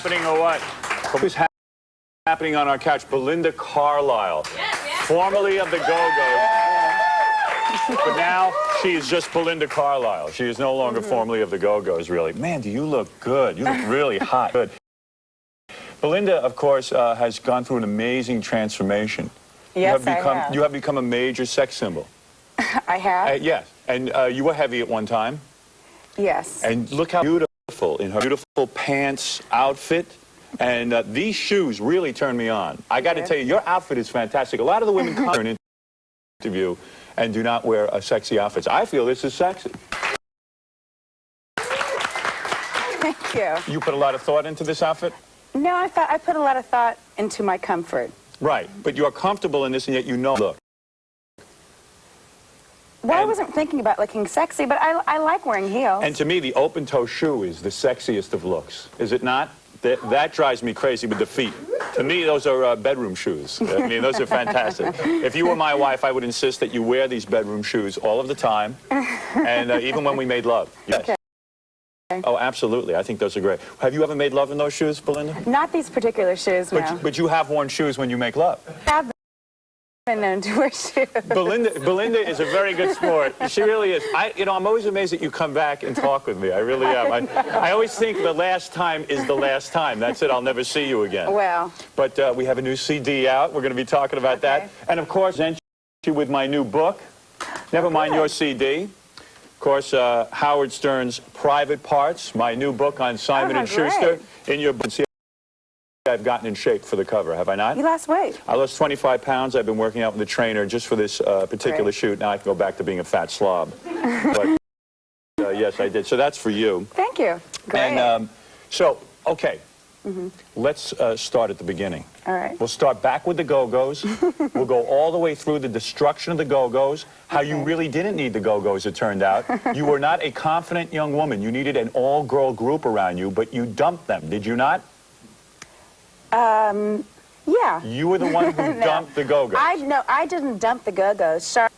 happening or what? What's happening on our couch? Belinda Carlisle, formerly of the Go-Go's. But now she is just Belinda Carlisle. She is no longer formerly of the Go-Go's, really. Man, do you look good. You look really hot. Good. Belinda, of course, has gone through an amazing transformation. Yes, I have. You have become a major sex symbol. I have? Yes. And you were heavy at one time. Yes. And look how beautiful in her beautiful pants outfit. And these shoes really turn me on. I got to tell you, your outfit is fantastic. A lot of the women come to an interview and do not wear sexy outfits. I feel this is sexy. Thank you. You put a lot of thought into this outfit? No, I put a lot of thought into my comfort. Right, but you are comfortable in this, and yet you know look. Well, I wasn't thinking about looking sexy, but I like wearing heels. And to me, the open-toe shoe is the sexiest of looks. Is it not? That drives me crazy with the feet. To me, those are bedroom shoes. I mean, those are fantastic. If you were my wife, I would insist that you wear these bedroom shoes all of the time, and even when we made love. Yes. Okay. Oh, absolutely. I think those are great. Have you ever made love in those shoes, Belinda? Not these particular shoes, no. But you have worn shoes when you make love. I have been known to wear shoes. Belinda is a very good sport. She really is. I'm always amazed that you come back and talk with me. I really am. I always think the last time is the last time. That's it. I'll never see you again. Well. But we have a new CD out. We're going to be talking about that. And, of course, present you with my new book. Never mind your CD. Of course, Howard Stern's Private Parts, my new book on Simon & Schuster. In your book, I've gotten in shape for the cover, have I not? You lost weight. I lost 25 pounds. I've been working out with a trainer just for this particular shoot. Now I can go back to being a fat slob. But yes, I did. So that's for you. Thank you. Great. And okay. Let's start at the beginning. All right. We'll start back with the Go-Go's. We'll go all the way through the destruction of the Go-Go's, how you really didn't need the Go-Go's, it turned out. You were not a confident young woman. You needed an all-girl group around you, but you dumped them, did you not? Yeah. You were the one who dumped the Go-Go's. No, I didn't dump the Go-Go's. Charlotte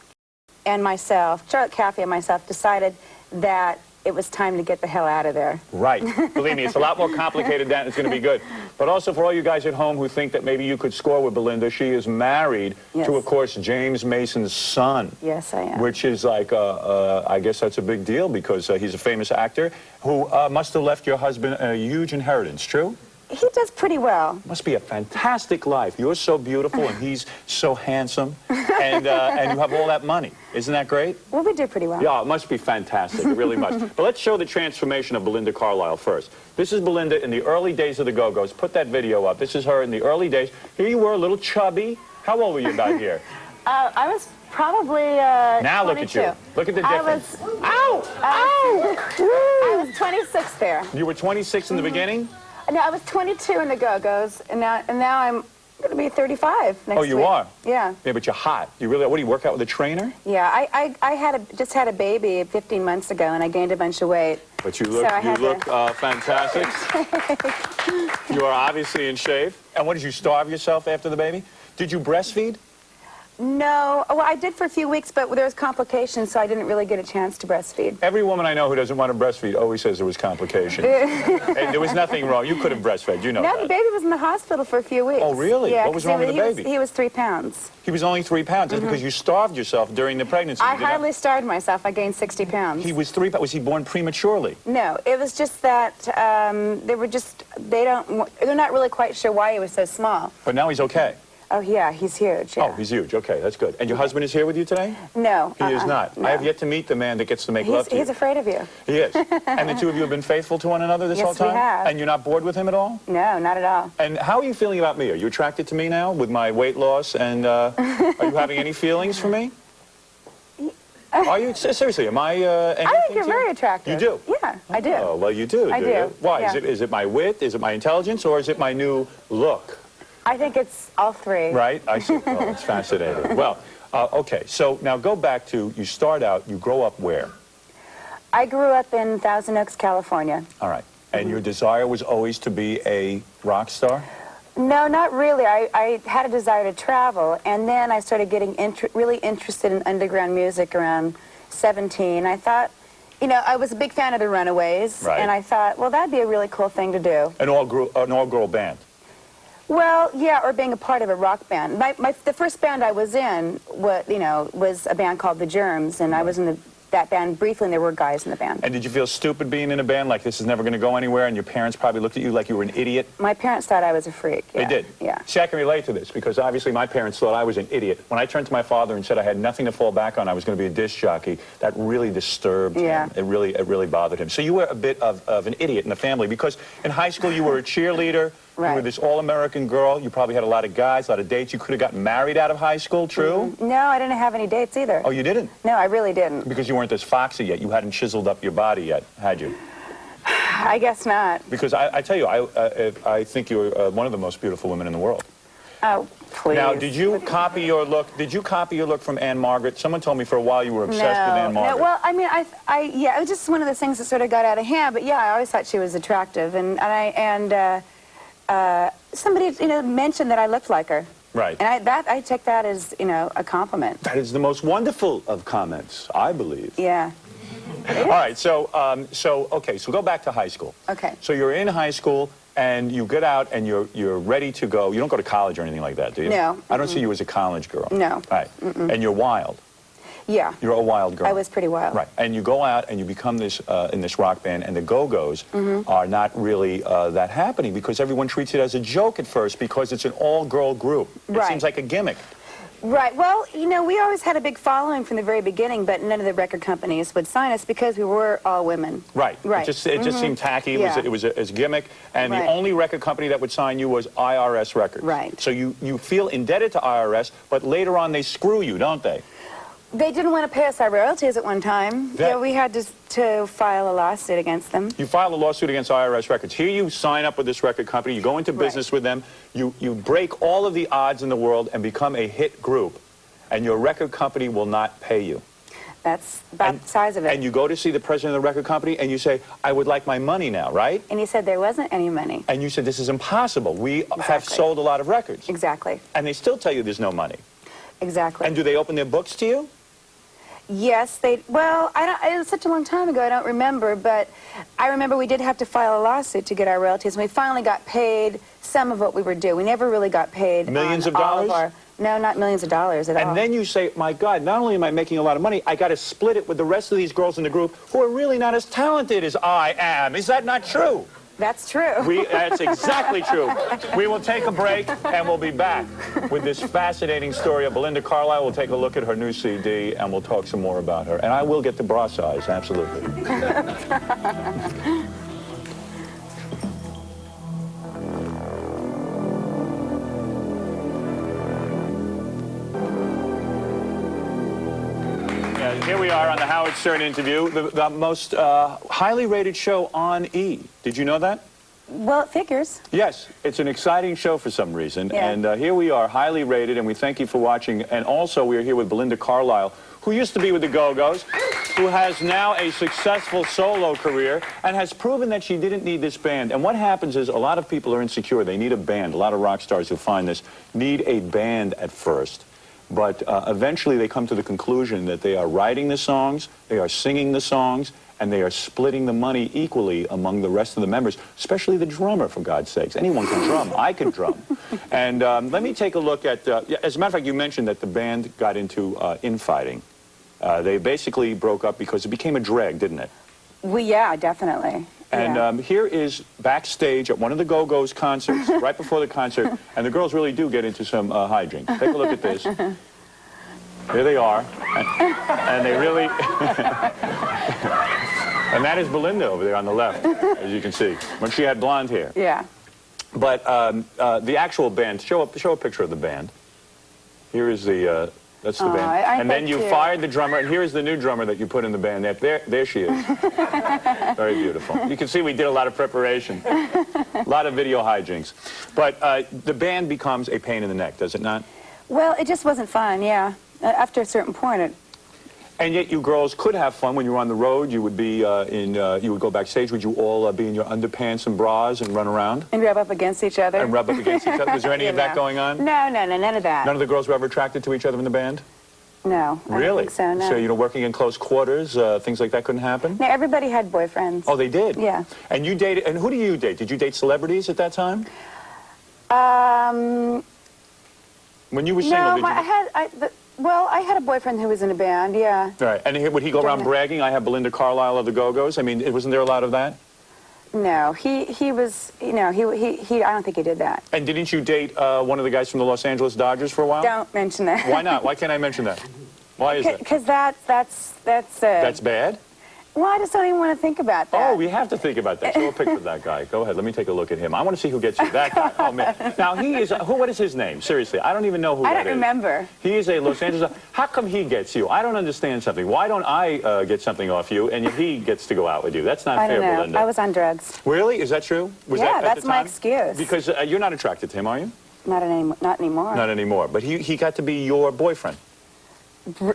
Caffey and myself decided that it was time to get the hell out of there. Right. Believe me, it's a lot more complicated than that. It's going to be good. But also for all you guys at home who think that maybe you could score with Belinda, she is married to, of course, James Mason's son. Yes, I am. Which is like, I guess that's a big deal because he's a famous actor who must have left your husband a huge inheritance, true? He does pretty well. Must be a fantastic life. You're so beautiful and he's so handsome, and you have all that money. Isn't that great? Well, we do pretty well. Yeah, it must be fantastic. It really must. But let's show the transformation of Belinda Carlisle first. This is Belinda in the early days of the Go-Go's. Put that video up. This is her in the early days. Here you were, a little chubby. How old were you about here? I was probably now 22. Look at you. Look at the difference. I was 26 there. You were 26 in the beginning? No, I was 22 in the Go-Go's, and now I'm going to be 35 next week. Oh, you are? Yeah. Yeah, but you're hot. You really? What do you work out with a trainer? Yeah, I just had a baby 15 months ago, and I gained a bunch of weight. But you look, fantastic. You are obviously in shape. And what, did you starve yourself after the baby? Did you breastfeed? No. Well, I did for a few weeks, but there was complications, so I didn't really get a chance to breastfeed. Every woman I know who doesn't want to breastfeed always says there was complications. And there was nothing wrong. You could have breastfed. You know that. No, the baby was in the hospital for a few weeks. Oh, really? Yeah, what was wrong with the baby? He was 3 pounds. He was only 3 pounds. That's because you starved yourself during the pregnancy. I hardly starved myself. I gained 60 pounds. He was 3 pounds. Was he born prematurely? No, it was just that they're not really quite sure why he was so small. But now he's okay. Oh, yeah, he's huge. Yeah. Oh, he's huge. Okay, that's good. And your husband is here with you today? No. He is not. No. I have yet to meet the man that gets to make love to you. He's afraid of you. He is. And the two of you have been faithful to one another this whole time? Yes, we have. And you're not bored with him at all? No, not at all. And how are you feeling about me? Are you attracted to me now with my weight loss? And are you having any feelings for me? Are you? Seriously, am I anything I think you're very attractive. You do? Yeah, I do. Oh, well, you do, I do. Why? Yeah. Is it my wit? Is it my intelligence? Or is it my new look? I think it's all three. Right? I see. Oh, it's fascinating. Well, okay. So now go back to, you start out, you grow up where? I grew up in Thousand Oaks, California. All right. And your desire was always to be a rock star? No, not really. I had a desire to travel, and then I started getting really interested in underground music around 17. I thought, you know, I was a big fan of the Runaways, Right. and I thought, well, that'd be a really cool thing to do. An all-girl band. Well, yeah, or being a part of a rock band. The first band I was in, was a band called The Germs, and I was in that band briefly, and there were guys in the band. And did you feel stupid being in a band, like this is never going to go anywhere, and your parents probably looked at you like you were an idiot? My parents thought I was a freak. Yeah. They did? Yeah. See, I can relate to this, because obviously my parents thought I was an idiot. When I turned to my father and said I had nothing to fall back on, I was going to be a disc jockey, that really disturbed him. It really bothered him. So you were a bit of an idiot in the family, because in high school you were a cheerleader. Right. You were this all-American girl. You probably had a lot of guys, a lot of dates. You could have gotten married out of high school, true? No, I didn't have any dates either. Oh, you didn't? No, I really didn't. Because you weren't as foxy yet. You hadn't chiseled up your body yet, had you? I guess not. Because I tell you, I think you're one of the most beautiful women in the world. Oh, please. Now, did you copy your look? Did you copy your look from Anne Margaret? Someone told me for a while you were obsessed with Anne Margaret. No, well, I mean, yeah, it was just one of those things that sort of got out of hand. But yeah, I always thought she was attractive, and somebody, mentioned that I looked like her. Right. And I take that as, a compliment. That is the most wonderful of comments, I believe. Yeah. All right, so go back to high school. Okay. So you're in high school, and you get out, and you're ready to go. You don't go to college or anything like that, do you? No. I don't see you as a college girl. No. Right. And you're wild. Yeah. You're a wild girl. I was pretty wild. Right. And you go out and you become this in this rock band, and the Go-Go's are not really that happening, because everyone treats it as a joke at first, because it's an all-girl group. It seems like a gimmick. Right. Well, we always had a big following from the very beginning, but none of the record companies would sign us because we were all women. Right. Right. It just seemed tacky. Yeah. It was a gimmick, and Right. the only record company that would sign you was IRS Records. Right. So you feel indebted to IRS, but later on they screw you, don't they? They didn't want to pay us our royalties at one time. Yeah, we had to file a lawsuit against them. You file a lawsuit against IRS Records. Here you sign up with this record company, you go into business with them, you break all of the odds in the world and become a hit group, and your record company will not pay you. That's about the size of it. And you go to see the president of the record company and you say, I would like my money now, right? And he said there wasn't any money. And you said, this is impossible. We have sold a lot of records. Exactly. And they still tell you there's no money. Exactly. And do they open their books to you? Yes, well, it was such a long time ago, I don't remember, but I remember we did have to file a lawsuit to get our royalties, and we finally got paid some of what we were due. We never really got paid millions of all dollars? No, not millions of dollars at all. And then you say, my God, not only am I making a lot of money, I got to split it with the rest of these girls in the group who are really not as talented as I am. Is that not true? That's true. That's exactly true. We will take a break, and we'll be back with this fascinating story of Belinda Carlisle. We'll take a look at her new CD, and we'll talk some more about her. And I will get the bra size, absolutely. Here we are on the Howard Stern interview, the most highly rated show on E. Did you know that? Well, it figures. Yes, it's an exciting show for some reason. Yeah. And here we are, highly rated, and we thank you for watching. And also, we are here with Belinda Carlisle, who used to be with the Go-Go's, who has now a successful solo career, and has proven that she didn't need this band. And what happens is a lot of people are insecure. They need a band. A lot of rock stars who find this need a band at first. But eventually they come to the conclusion that they are writing the songs, they are singing the songs, and they are splitting the money equally among the rest of the members, especially the drummer, for God's sakes. Anyone can drum. I can drum. And let me take a look at, as a matter of fact, you mentioned that the band got into infighting. They basically broke up because it became a drag, didn't it? Yeah, definitely. And here is backstage at one of the Go-Go's concerts, right before the concert, and the girls really do get into some hijinks. Take a look at this. There they are, and they really... And that is Belinda over there on the left, as you can see, when she had blonde hair. Yeah. But the actual band, show a picture of the band. Here is the... That's the band. And then you fired the drummer, and here's the new drummer that you put in the band. There she is. Very beautiful. You can see we did a lot of preparation. A lot of video hijinks. But the band becomes a pain in the neck, does it not? Well, it just wasn't fun, yeah. After a certain point, And yet you girls could have fun when you were on the road. You would be you would go backstage. Would you all be in your underpants and bras and run around? And rub up against each other. And rub up against each other? Was there any of that going on? No, none of that. None of the girls were ever attracted to each other in the band? No. I Really? don't think so, no. So, you know, working in close quarters, things like that couldn't happen? No, everybody had boyfriends. Oh, they did? Yeah. And you dated, and who do you date? Did you date celebrities at that time? When you were single, No, I had a boyfriend who was in a band, yeah. Right. And would he go around bragging, I have Belinda Carlisle of the Go-Go's? I mean, wasn't there a lot of that? No, he was, you know, I don't think he did that. And didn't you date one of the guys from the Los Angeles Dodgers for a while? Don't mention that. Why not? Why can't I mention that? Why is that? Because that's bad? well, I just don't even want to think about that. Oh, we have to think about that. Show a picture of that guy. Go ahead. Let me take a look at him. I want to see who gets you. That guy. Oh, man. Now, what is his name? Seriously, I don't even know who that is. I don't remember. He is a Los Angeles. How come he gets you? I don't understand something. Why don't I get something off you and he gets to go out with you? That's not fair, know. Belinda. I was on drugs. Really? Is that true? Was Yeah, that at that's the my time? excuse. Because you're not attracted to him, are you? Not anymore. Not anymore. But he got to be your boyfriend.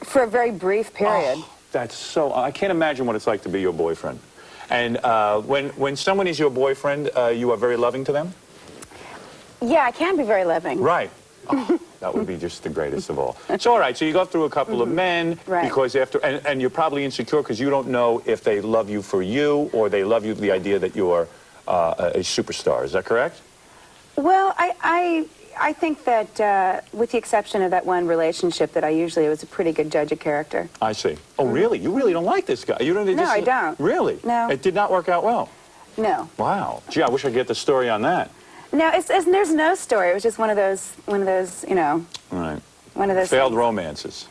For a very brief period. Oh, that's so... I can't imagine what it's like to be your boyfriend. And when someone is your boyfriend, you are very loving to them? Yeah, I can be very loving. Right. Oh, that would be just the greatest of all. So, all right, so you go through a couple of men, Right. because and you're probably insecure because you don't know if they love you for you or they love you for the idea that you're a superstar. Is that correct? Well, I think that with the exception of that one relationship that I usually was a pretty good judge of character. I see. Oh, really? You really don't like this guy? You don't? No, I don't. Really? No. It did not work out well? No. Wow. Gee, I wish I could get the story on that. No, there's no story. It was just one of those, you know. All right. One of those Failed things. romances.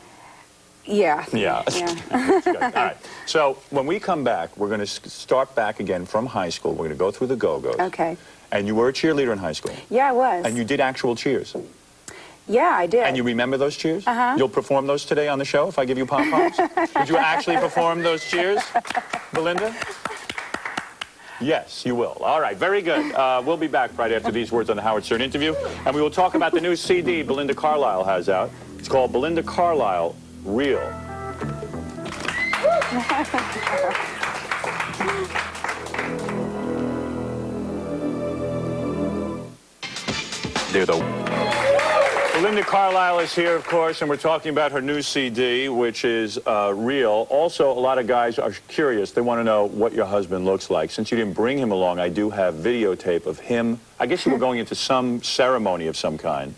Yeah. Yeah. Yeah. That's good. All right. So when we come back, we're going to start back again from high school. We're going to go through the Go-Go's. Okay. And you were a cheerleader in high school. Yeah, I was. And you did actual cheers. Yeah, I did. And you remember those cheers? Uh-huh. You'll perform those today on the show if I give you pom-poms? Would you actually perform those cheers, Belinda? Yes, you will. All right, very good. We'll be back right after these words on the Howard Stern interview, and we will talk about the new CD Belinda Carlisle has out. It's called Belinda Carlisle Real. There, though. Belinda Carlisle is here, of course, and we're talking about her new CD, which is Real. Also, a lot of guys are curious. They want to know what your husband looks like. Since you didn't bring him along, I do have videotape of him. I guess you were going into some ceremony of some kind.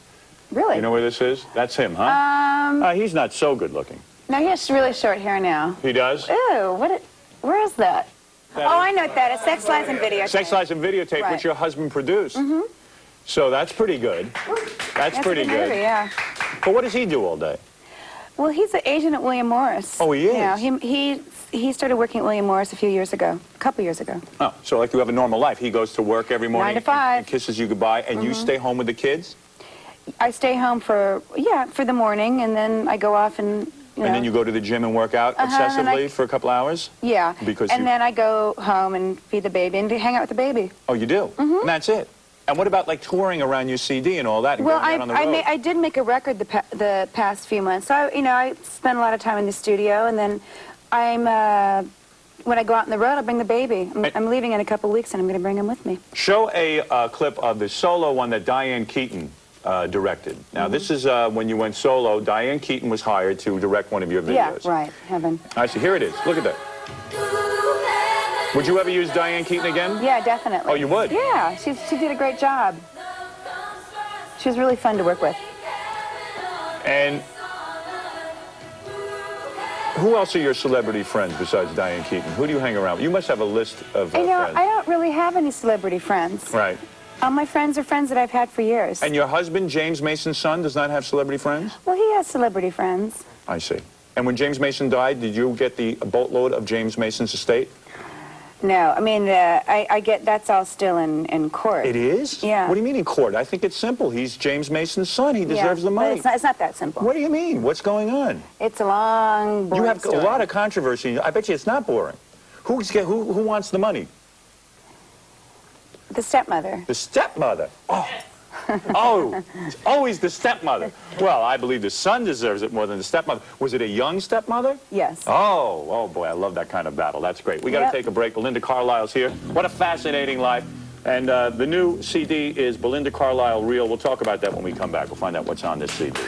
Really? You know where this is? That's him, huh? He's not so good looking. No, he has really short hair now. He does? Ew, where is that? I know what that is. Sex, Lies, and Videotape. Sex, Lies, and Videotape, Right. which your husband produced. Mm-hmm. So that's pretty good. That's pretty a good good. movie, yeah. But what does he do all day? Well, he's an agent at William Morris. Oh, he is? Yeah, he started working at William Morris a couple years ago. Oh, so like you have a normal life. He goes to work every morning. 9 to 5. And kisses you goodbye, and you stay home with the kids? I stay home for the morning, and then I go off and, And then you go to the gym and work out obsessively for a couple hours? Yeah. Because and then I go home and feed the baby and hang out with the baby. Oh, you do? Mm-hmm. And that's it? And what about, like, touring around your CD and all that and Well, going out on the road? I did make a record the past few months. So, I spent a lot of time in the studio, and then when I go out on the road, I bring the baby. I'm leaving in a couple weeks, and I'm going to bring him with me. Show a clip of the solo one that Diane Keaton directed. Now, this is when you went solo. Diane Keaton was hired to direct one of your videos. Yeah, right. Heaven. I see. Here it is. Look at that. Would you ever use Diane Keaton again? Yeah, definitely. Oh, you would? Yeah, she did a great job. She was really fun to work with. And who else are your celebrity friends besides Diane Keaton? Who do you hang around with? You must have a list of friends. I don't really have any celebrity friends. Right. All my friends are friends that I've had for years. And your husband, James Mason's son, does not have celebrity friends? Well, he has celebrity friends. I see. And when James Mason died, did you get the boatload of James Mason's estate? No, I mean, I get that's all still in court. It is? Yeah. What do you mean in court? I think it's simple. He's James Mason's son. He deserves the money. But it's not that simple. What do you mean? What's going on? It's a long, boring You have story. a lot of controversy. I bet you it's not boring. Who wants the money? The stepmother. The stepmother. Oh. Oh, it's always the stepmother. Well, I believe the son deserves it more than the stepmother. Was it a young stepmother? Yes. Oh boy, I love that kind of battle. That's great. We got to take a break. Belinda Carlisle's here. What a fascinating life. And the new CD is Belinda Carlisle Real. We'll talk about that when we come back. We'll find out what's on this CD.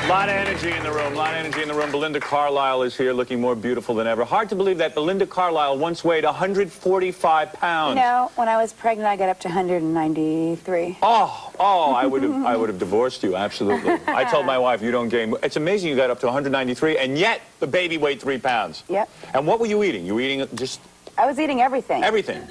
A lot of energy in the room, a lot of energy in the room. Belinda Carlisle is here looking more beautiful than ever. Hard to believe that Belinda Carlisle once weighed 145 pounds. No, when I was pregnant, I got up to 193. Oh, I would have divorced you, absolutely. I told my wife, you don't gain. It's amazing you got up to 193, and yet the baby weighed 3 pounds. Yep. And what were you eating? You were eating just... I was eating everything. Everything.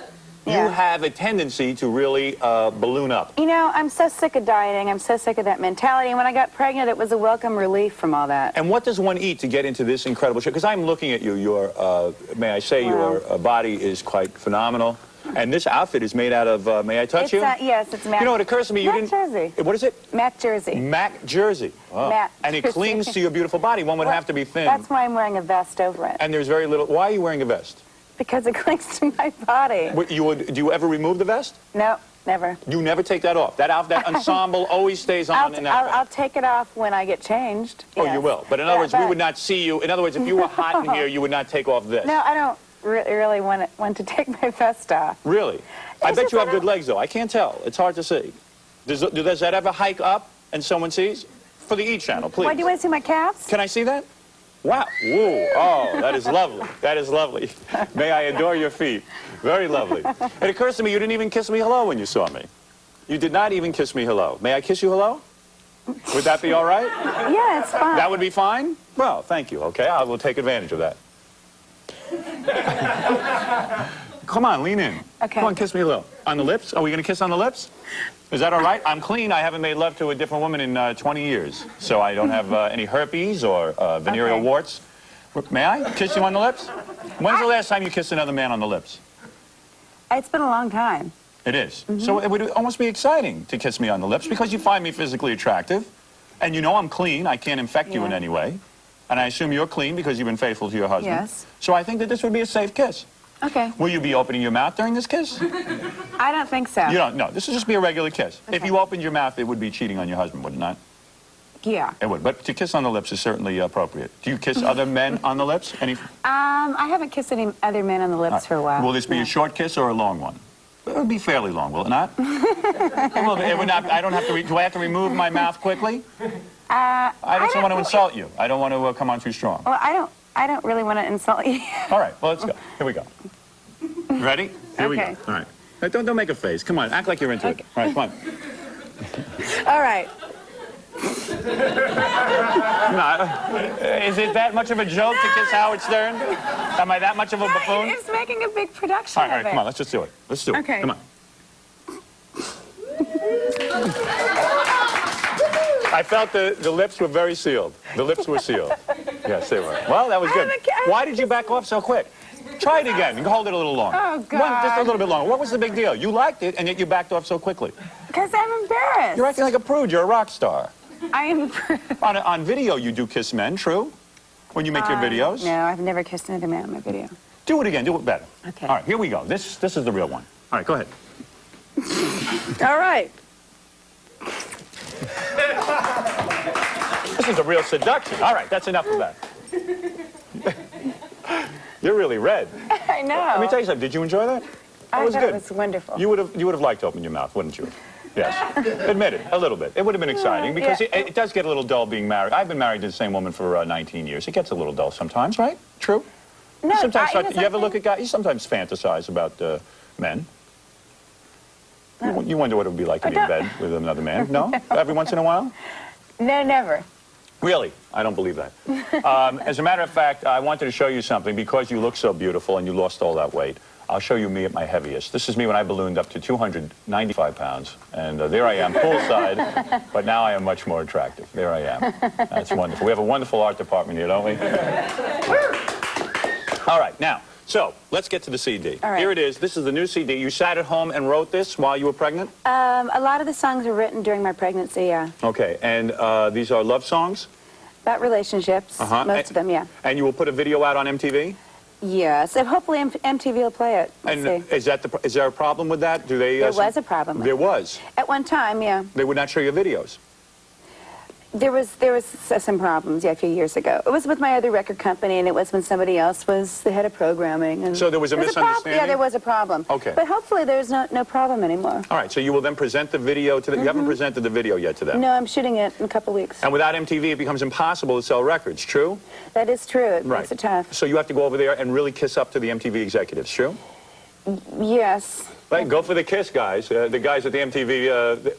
Yeah. You have a tendency to really balloon up. You know, I'm so sick of dieting. I'm so sick of that mentality. And when I got pregnant, it was a welcome relief from all that. And what does one eat to get into this incredible shape? Because I'm looking at you. Your, may I say, your body is quite phenomenal. And this outfit is made out of, may I touch you? Yes, it's Mac. You know, it occurs to me, you didn't... jersey. What is it? Mac jersey. Mac jersey. Oh. Mac and it jersey. clings to your beautiful body. One would have to be thin. That's why I'm wearing a vest over it. And there's very little... Why are you wearing a vest? Because it clings to my body. Do you ever remove the vest? No, never. You never take that off? That ensemble always stays on in that vest? I'll take it off when I get changed. Oh, you will. But in other words, we would not see you. In other words, if you were hot in here, you would not take off this. No, I don't really want to take my vest off. Really? I bet you have good legs, though. I can't tell. It's hard to see. Does that ever hike up and someone sees? For the E! channel, please. Why, do you want to see my calves? Can I see that? Wow. Whoa. Oh, that is lovely. That is lovely. May I adore your feet. Very lovely. It occurs to me you didn't even kiss me hello when you saw me. You did not even kiss me hello. May I kiss you hello? Would that be all right? Yeah, it's fine. That would be fine? Well, thank you. Okay, I will take advantage of that. Come on, lean in. Okay. Come on, kiss me hello. On the lips? Are we going to kiss on the lips? Is that all right? I'm clean. I haven't made love to a different woman in 20 years. So I don't have any herpes or venereal warts. May I kiss you on the lips? When's the last time you kissed another man on the lips? It's been a long time. It is. So it would almost be exciting to kiss me on the lips because you find me physically attractive. And you know I'm clean. I can't infect you in any way. And I assume you're clean because you've been faithful to your husband. Yes. So I think that this would be a safe kiss. Okay. Will you be opening your mouth during this kiss? I don't think so. You don't? No, this would just be a regular kiss. Okay. If you opened your mouth, it would be cheating on your husband, would it not? Yeah. It would. But to kiss on the lips is certainly appropriate. Do you kiss other men on the lips? I haven't kissed any other men on the lips for a while. Will this be a short kiss or a long one? It would be fairly long, will it not? Well, it would not. I don't have to. Do I have to remove my mouth quickly? I just want to insult you. I don't want to come on too strong. Well, I don't really want to insult you. All right. Well, let's go. Here we go. Ready? Here we go. All right. Don't make a face. Come on. Act like you're into it. All right. Come on. All right. Is it that much of a joke to kiss Howard Stern? Am I that much of a buffoon? It's making a big production all right, come on, let's just do it. Let's do it. Okay. Come on. I felt the lips were very sealed. The lips were sealed. Yes, they were. Well, that was good. Why did you back off so quick? Try it again. You can hold it a little longer. Oh, God. Just a little bit longer. What was the big deal? You liked it, and yet you backed off so quickly. Because I'm embarrassed. You're acting like a prude. You're a rock star. I am. On video, you do kiss men, true? When you make your videos? No, I've never kissed another man on my video. Do it again. Do it better. Okay. All right, here we go. This is the real one. All right, go ahead. All right. This is a real seduction. All right, that's enough of that. You're really red. I know. Let me tell you something. Did you enjoy that? I was thought good. it was wonderful. You would have liked to open your mouth, wouldn't you? Yes. Admit it, a little bit. It would have been exciting because it does get a little dull being married. I've been married to the same woman for 19 years. It gets a little dull sometimes, right? True? No, sometimes you ever look at guys, you sometimes fantasize about men. You wonder what it would be like to be in bed with another man. No? Every once in a while? No, never. Really? I don't believe that. As a matter of fact, I wanted to show you something. Because you look so beautiful and you lost all that weight, I'll show you me at my heaviest. This is me when I ballooned up to 295 pounds. And there I am, poolside, but now I am much more attractive. There I am. That's wonderful. We have a wonderful art department here, don't we? All right, now, so let's get to the CD. All right. Here it is. This is the new CD. You sat at home and wrote this while you were pregnant? A lot of the songs were written during my pregnancy, yeah. Okay, and these are love songs? About relationships, most of them, yeah. And you will put a video out on MTV? Yes, and hopefully MTV will play it. We'll see. Is there a problem with that? Do they? There was a problem with There it. was? At one time, yeah. They would not show your videos? There was some problems, yeah, a few years ago. It was with my other record company, and it was when somebody else was the head of programming. And so there was a misunderstanding? Yeah, there was a problem. Okay. But hopefully there's no problem anymore. All right, so you will then present the video to them. You haven't presented the video yet to them? No, I'm shooting it in a couple weeks. And without MTV, it becomes impossible to sell records, true? That is true. It Right. makes it tough. So you have to go over there and really kiss up to the MTV executives, true? Yes. Right, go for the kiss, guys. The guys at the MTV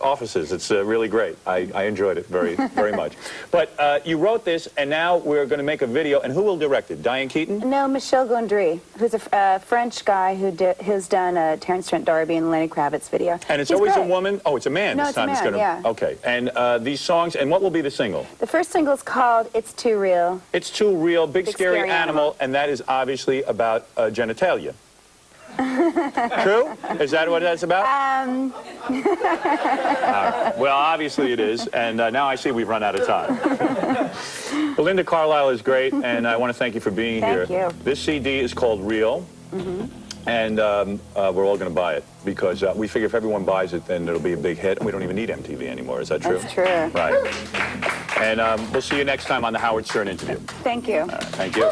offices. It's really great. I enjoyed it very, very much. But you wrote this, and now we're going to make a video. And who will direct it? Diane Keaton? No, Michel Gondry, who's a French guy who's done a Terrence Trent D'Arby and Lenny Kravitz video. And it's He's always great. a woman? Oh, it's a man No, this it's a time. man, yeah. Okay. And these songs, and what will be the single? The first single is called It's Too Real. It's Too Real, Big Scary, Scary Animal, and that is obviously about genitalia. True? Is that what that's about? Well, obviously it is, and now I see we've run out of time. Belinda Carlisle is great, and I want to thank you for being here. Thank you. This CD is called Real, and we're all going to buy it, because we figure if everyone buys it, then it'll be a big hit, and we don't even need MTV anymore. Is that true? That's true. Right. And we'll see you next time on the Howard Stern interview. Thank you. Thank you.